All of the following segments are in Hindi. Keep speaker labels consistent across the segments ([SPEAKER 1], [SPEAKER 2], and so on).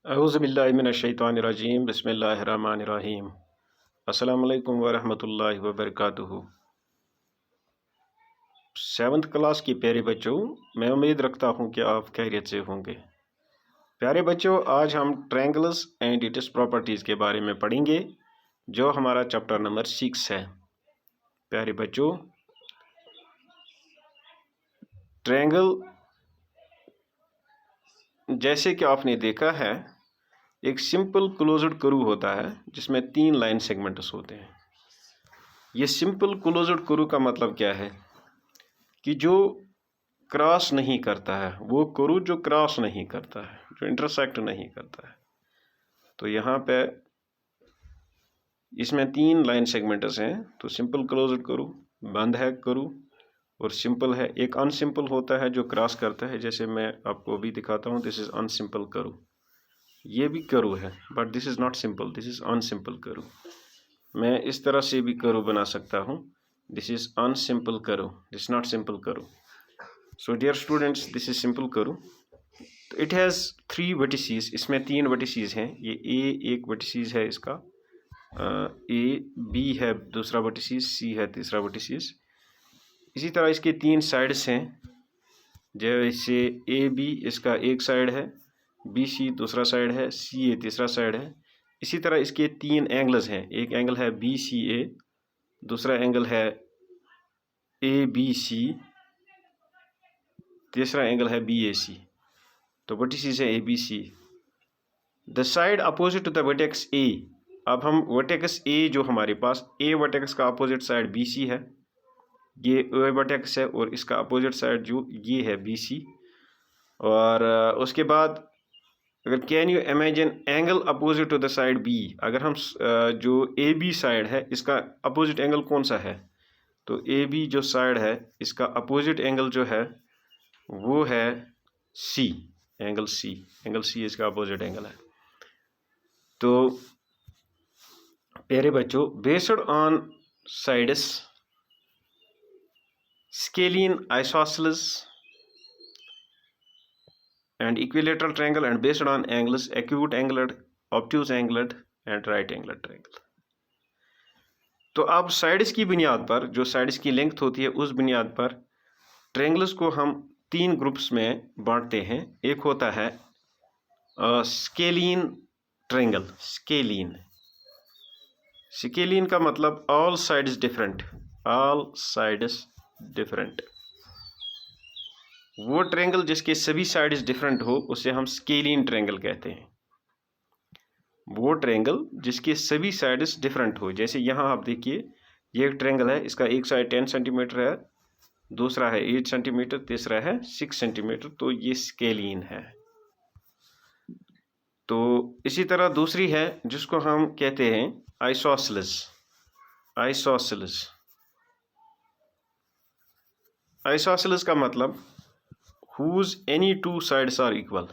[SPEAKER 1] औज़ुबिल्लाहिमिनश्शैतानिर्रजीम बिस्मिल्लाहिर्रहमानिर्रहीम। अस्सलामु अलैकुम वरहमतुल्लाहि वबरकातुहू। 7th क्लास के प्यारे बच्चों, मैं उम्मीद रखता हूँ कि आप खैरियत से होंगे। प्यारे बच्चों, आज हम ट्रायंगल्स एंड इट्स प्रॉपर्टीज़ के बारे में पढ़ेंगे, जो हमारा चैप्टर नंबर 6 है। प्यारे बच्चों, ट्रायंगल जैसे कि आपने देखा है, एक सिंपल क्लोज्ड कर्व होता है जिसमें 3 लाइन सेगमेंट्स होते हैं। ये सिंपल क्लोज्ड कर्व का मतलब क्या है कि जो क्रॉस नहीं करता है, वो कर्व जो क्रॉस नहीं करता है, जो इंटरसेक्ट नहीं करता है। तो यहाँ पे इसमें 3 लाइन सेगमेंट्स हैं। तो सिंपल क्लोज्ड कर्व, बंद है कर्व, और सिंपल है। एक अनसिंपल होता है जो क्रॉस करता है, जैसे मैं आपको अभी दिखाता हूँ। This is unsimple curve. ये भी कर्व है but this is not simple, this is unsimple curve. मैं इस तरह से भी कर्व बना सकता हूँ। This is unsimple curve, this not simple curve. So dear students, this is simple curve. It has 3 vertices. इसमें 3 वर्टिसेस हैं। ये ए एक वर्टिसेस है इसका, ए बी है दूसरा वर्टिसेस, सी है तीसरा वर्टिसेस। इसी तरह इसके 3 साइड्स हैं। जैसे ए बी इसका एक साइड है, बी सी दूसरा साइड है, सी ए तीसरा साइड है। इसी तरह इसके 3 एंगल्स हैं। एक एंगल है बी सी ए, दूसरा एंगल है ए बी सी, तीसरा एंगल है बी ए सी। तो वर्टिसेस है A B C. The side opposite to the vertex A. अब हम वर्टेक्स ए जो हमारे पास, ए वर्टेक्स का अपोजिट साइड बी सी है, ये ए वर्टेक्स है, और इसका अपोजिट साइड जो ये है बी सी। और उसके बाद अगर can you imagine angle opposite to the side B. अगर हम जो ए बी साइड है इसका अपोजिट एंगल कौन सा है, तो ए बी जो साइड है इसका अपोजिट एंगल जो है वो है सी, एंगल सी। एंगल सी इसका अपोजिट एंगल है। तो प्यारे बच्चों, based on sides scalene isosceles and equilateral triangle and based on angles acute angled, obtuse angled and right angled triangle। तो अब साइड्स की बुनियाद पर, जो साइड्स की लेंथ होती है उस बुनियाद पर ट्रायंगल्स को हम 3 ग्रुप्स में बांटते हैं। एक होता है स्केलिन ट्रायंगल। स्केलिन, स्केलिन का मतलब all sides different, all sides different. वो ट्रायंगल जिसके सभी साइड्स डिफरेंट हो उसे हम स्केलिन ट्रायंगल कहते हैं। वो ट्रायंगल जिसके सभी साइड्स डिफरेंट हो। जैसे यहाँ आप देखिए, ये एक ट्रायंगल है, इसका एक साइड 10 सेंटीमीटर है, दूसरा है 8 सेंटीमीटर, तीसरा है 6 सेंटीमीटर। तो ये स्केलिन है। तो इसी तरह दूसरी है जिसको हम कहते हैं आइसोसेलेस। आइसोसेलेस, आइसोसेलेस का मतलब whose any 2 sides are equal,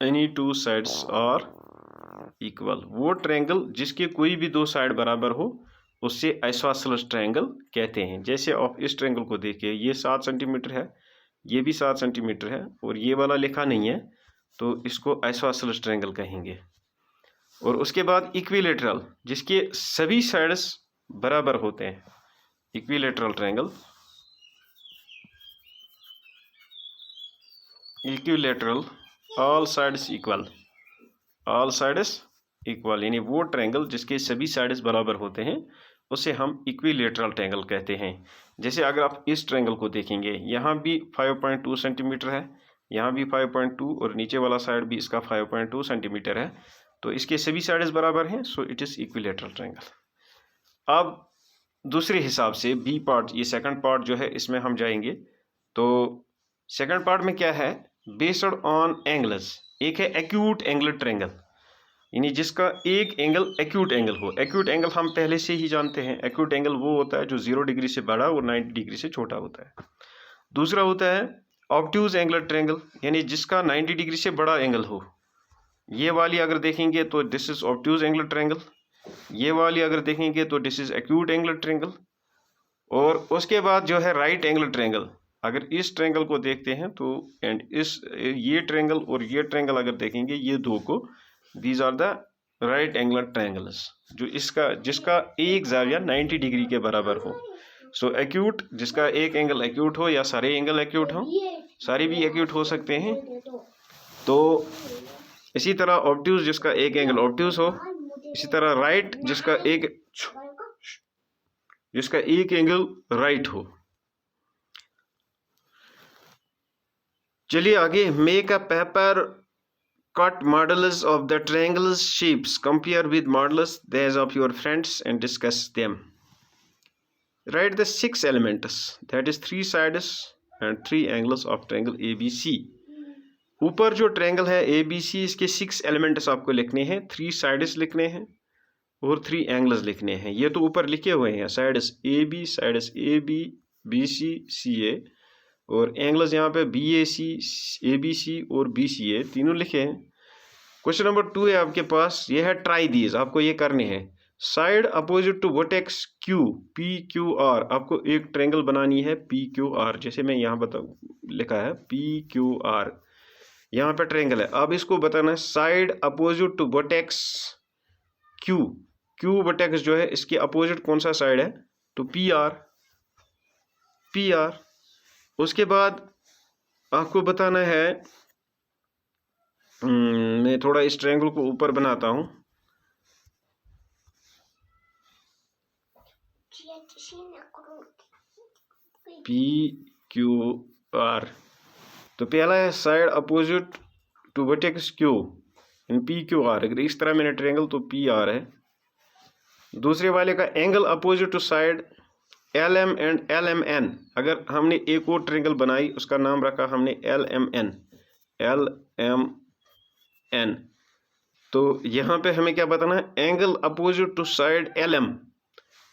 [SPEAKER 1] any 2 sides are equal। वो ट्रायंगल जिसके कोई भी 2 साइड बराबर हो उससे आइसोसेलेस ट्रायंगल कहते हैं। जैसे आप इस ट्रायंगल को देखिए, ये 7 सेंटीमीटर है, ये भी 7 सेंटीमीटर है, और ये वाला लिखा नहीं है, तो इसको आइसोसेलेस ट्रायंगल कहेंगे। और उसके बाद इक्विलेटरल, जिसके सभी साइड्स बराबर होते हैं, equilateral triangle. Equilateral, all sides equal, all sides equal, यानी वो ट्रायंगल जिसके सभी साइड्स बराबर होते हैं उसे हम इक्विलेटरल ट्रायंगल कहते हैं। जैसे अगर आप इस ट्रायंगल को देखेंगे, यहाँ भी 5.2 सेंटीमीटर है, यहाँ भी 5.2, और नीचे वाला साइड भी इसका 5.2 सेंटीमीटर है। तो इसके सभी साइड्स बराबर हैं, so it is equilateral triangle. अब दूसरे हिसाब से बी पार्ट, ये सेकंड पार्ट जो है, इसमें हम जाएंगे। तो सेकंड पार्ट में क्या है, बेस्ड ऑन एंगल्स। एक है एक्यूट एंगल ट्रायंगल, यानी जिसका एक एंगल एक्यूट एंगल हो। एक्यूट एंगल हम पहले से ही जानते हैं। एक्यूट एंगल वो होता है जो 0 डिग्री से बड़ा और 90 डिग्री से छोटा होता है। दूसरा होता है ऑब्ट्यूज एंगल ट्रायंगल, यानी जिसका 90 डिग्री से बड़ा एंगल हो। ये वाली अगर देखेंगे तो this is obtuse angle triangle, ये वाली अगर देखेंगे तो this is acute angle triangle. और उसके बाद जो है राइट एंगल ट्रायंगल, अगर इस ट्रायंगल को देखते हैं तो एंड ये ट्रायंगल और ये ट्रायंगल अगर देखेंगे, ये दो को, these are the right angular triangles, जो जिसका एक ज़ाविया 90 डिग्री के बराबर हो। सो एक्यूट, जिसका एक एंगल एक्यूट हो या सारे एंगल एक्यूट हो, सारे भी एक्यूट हो सकते हैं। तो इसी तरह ऑब्ट्यूज, जिसका एक एंगल ऑब्ट्यूज हो, इसी तरह राइट, जिसका एक एंगल राइट हो। चलिए आगे, make a paper cut models of the triangles shapes, compare with models that of your friends and discuss them. Right the 6 elements, that is 3 sides and 3 angles of triangle ABC। ऊपर जो ट्रायंगल है ABC, इसके 6 elements आपको लिखने हैं, 3 sides लिखने हैं और 3 angles लिखने हैं। ये तो ऊपर लिखे हुए हैं, sides AB, BC, CA, और एंगल्स यहाँ पे BAC, ABC और BCA तीनों लिखे हैं। क्वेश्चन नंबर 2 है आपके पास, ये है ट्राई दीज, आपको ये करने हैं। Side opposite to vertex Q, PQR, आपको एक ट्रायंगल बनानी है PQR, जैसे मैं यहाँ लिखा है PQR, यहाँ पे ट्रायंगल है। अब इसको बताना है side opposite to vertex Q vertex जो है, इसके अपोजिट कौन सा साइड है, तो PR। उसके बाद आपको बताना है, मैं थोड़ा इस ट्रायंगल को ऊपर बनाता हूं, PQR। तो पहला है side opposite to vertex Q in PQR, अगर इस तरह मैंने ट्रायंगल तो PR है। दूसरे वाले का angle opposite to side LM and LMN, अगर हमने एक और ट्रायंगल बनाई, उसका नाम रखा हमने LMN, तो यहाँ पे हमें क्या बताना है, angle opposite to side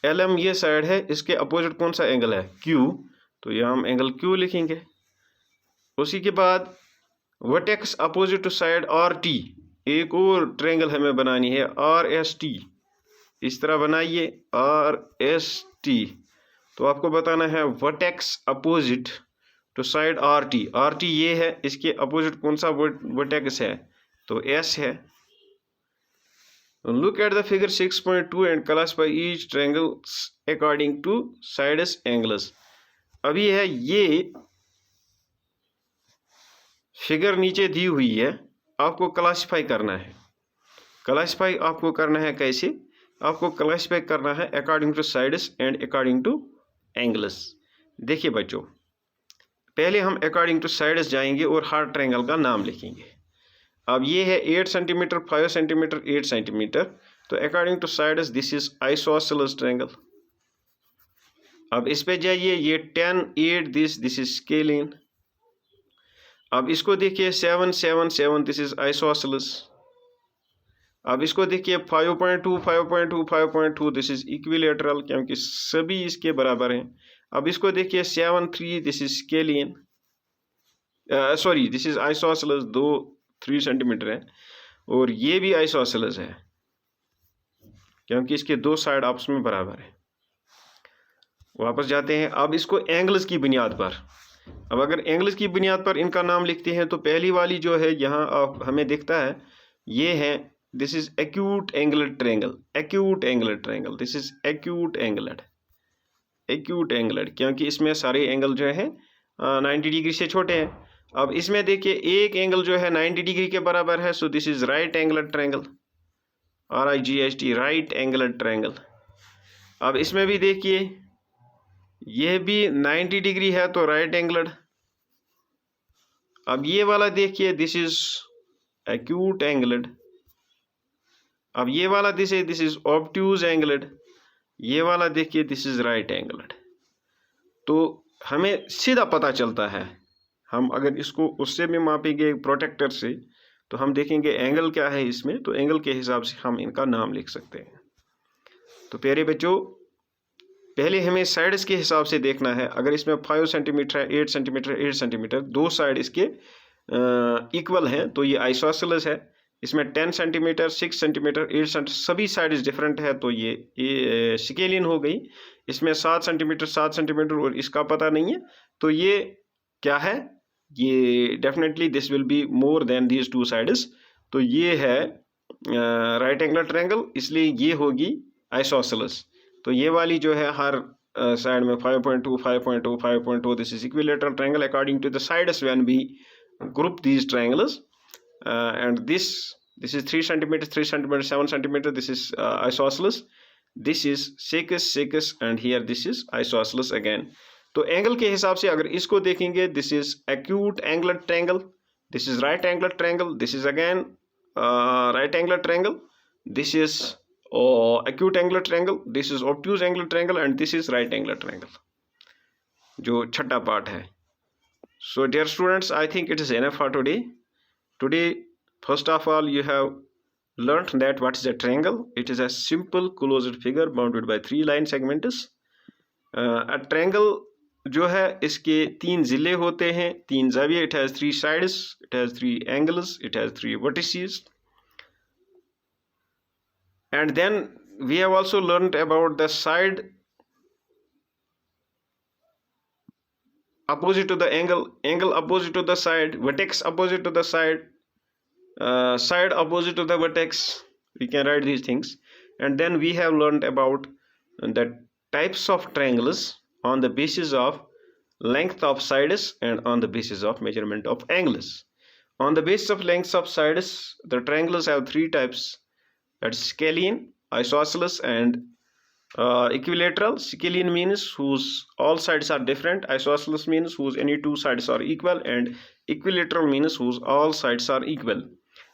[SPEAKER 1] LM ये साइड है, इसके अपोजिट कौन सा एंगल है, Q, तो यहाँ हम एंगल Q लिखेंगे। उसी के बाद vertex opposite to side RT, एक और ट्रायंगल हमें बनानी है RST, इस तरह बनाइए RST। तो आपको बताना है vertex opposite to side RT ये है, इसके अपोजिट कौन सा वर्टेक्स है, तो S है। Look at the figure 6.2 and classify each triangles according two sides angles. अभी है ये फिगर नीचे दी हुई है, आपको क्लासिफाई करना है। क्लासिफाई आपको करना है कैसे, आपको क्लासिफाई करना है according two sides and according two angles. देखिए बच्चों, पहले हम अकॉर्डिंग टू साइड्स जाएंगे और हर ट्रायंगल का नाम लिखेंगे। अब ये है 8 सेंटीमीटर, 5 सेंटीमीटर, 8 सेंटीमीटर, तो according two sides this is isosceles triangle. अब इस पे जाइए, ये 10, 8 दिस इज स्केलिन। अब इसको देखिए 7, 7, 7, दिस इज आइसोसेलेस। अब इसको देखिए 5.2, 5.2, 5.2, दिस इज इक्विलेटरल, क्योंकि सभी इसके बराबर हैं। अब इसको देखिए 7, 3, this is scalene, sorry this is isosceles, 3 centimetre है, और ये भी आइसोसेलेस है क्योंकि इसके 2 साइड आपस में बराबर है। वापस जाते हैं, अब इसको एंगल्स की बुनियाद पर, अब अगर एंगल्स की बुनियाद पर इनका नाम लिखते हैं, तो पहली वाली जो है यहाँ आप हमें दिखता है, ये है this is acute angular triangle, this is acute angular, क्योंकि इसमें सारे एंगल जो है 90 डिग्री से छोटे हैं। अब इसमें देखिए एक एंगल जो है 90 डिग्री के बराबर है, so this is right angular triangle, RIGHT, right angular triangle. अब इसमें भी देखिए यह भी 90 डिग्री है, तो राइट एंगुलर। अब ये वाला देखिए, दिस इज एक्यूट एंगुलर। अब ये वाला दिस इज ऑब्ट्यूज एंगुलर, ये वाला देखिए दिस इज राइट एंगुलर। तो हमें सीधा पता चलता है, हम अगर इसको उससे भी मापेंगे प्रोटेक्टर से, तो हम देखेंगे एंगल क्या है इसमें, तो एंगल के हिसाब से हम इनका नाम लिख सकते हैं। तो प्यारे बच्चों, पहले हमें साइड्स के हिसाब से देखना है। अगर इसमें 5 सेंटीमीटर है, 8 सेंटीमीटर, 8 सेंटीमीटर, 2 साइड इसके इक्वल हैं, तो ये आइसोसेलेस है। इसमें 10 सेंटीमीटर, 6 सेंटीमीटर, 8 सेंटीमीटर, सभी साइड्स डिफरेंट है, तो ये स्केलियन हो गई। इसमें 7 सेंटीमीटर, 7 सेंटीमीटर और इसका पता नहीं है, तो ये क्या है, ये definitely this will be more than these two sides, तो ये है राइट एंगल ट्रायंगल, इसलिए ये होगी आइसोसेलेस। तो ये वाली जो है हर साइड में 5.2 5.2 5.2, this is equilateral triangle according to the sides when we group these triangles, and this is 3 centimeters 3 centimeters 7 centimeters, this is isosceles, this is secus and here this is isosceles again। तो एंगल के हिसाब से अगर इसको देखेंगे, this is acute angular triangle, this is right angular triangle, this is again right angular triangle, this is acute angular triangle, this is obtuse angular triangle and this is right angular triangle, जो छठा पार्ट है। So dear students, I think it is enough for today. Today, first of all, you have learnt that what is a triangle. It is a simple closed figure bounded by 3 line segments. A triangle जो है इसके 3 जिले होते हैं, 3 ज़ाविये, it has 3 sides, it has 3 angles, it has 3 vertices. And then we have also learnt about the side opposite to the angle opposite to the side, vertex opposite to the side, side opposite to the vertex, we can write these things. And then we have learned about the types of triangles on the basis of length of sides and on the basis of measurement of angles. On the basis of lengths of sides, the triangles have 3 types, that's scalene, isosceles and equilateral. Scalene means whose all sides are different, isosceles means whose any 2 sides are equal, and equilateral means whose all sides are equal.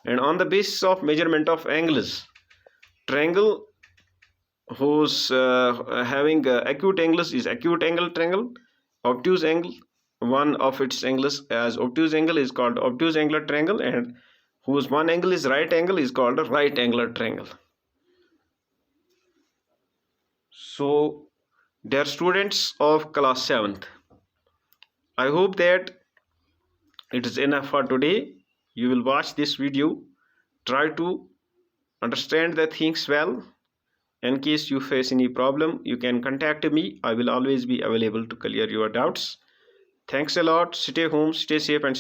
[SPEAKER 1] And on the basis of measurement of angles, triangle whose having acute angles is acute angle triangle, obtuse angle, one of its angles as obtuse angle is called obtuse angular triangle, and whose one angle is right angle is called a right angular triangle. So dear students of class 7th, I hope that it is enough for today. You will watch this video, try to understand the things well. In case you face any problem, you can contact me. I will always be available to clear your doubts. Thanks a lot. Stay home, stay safe and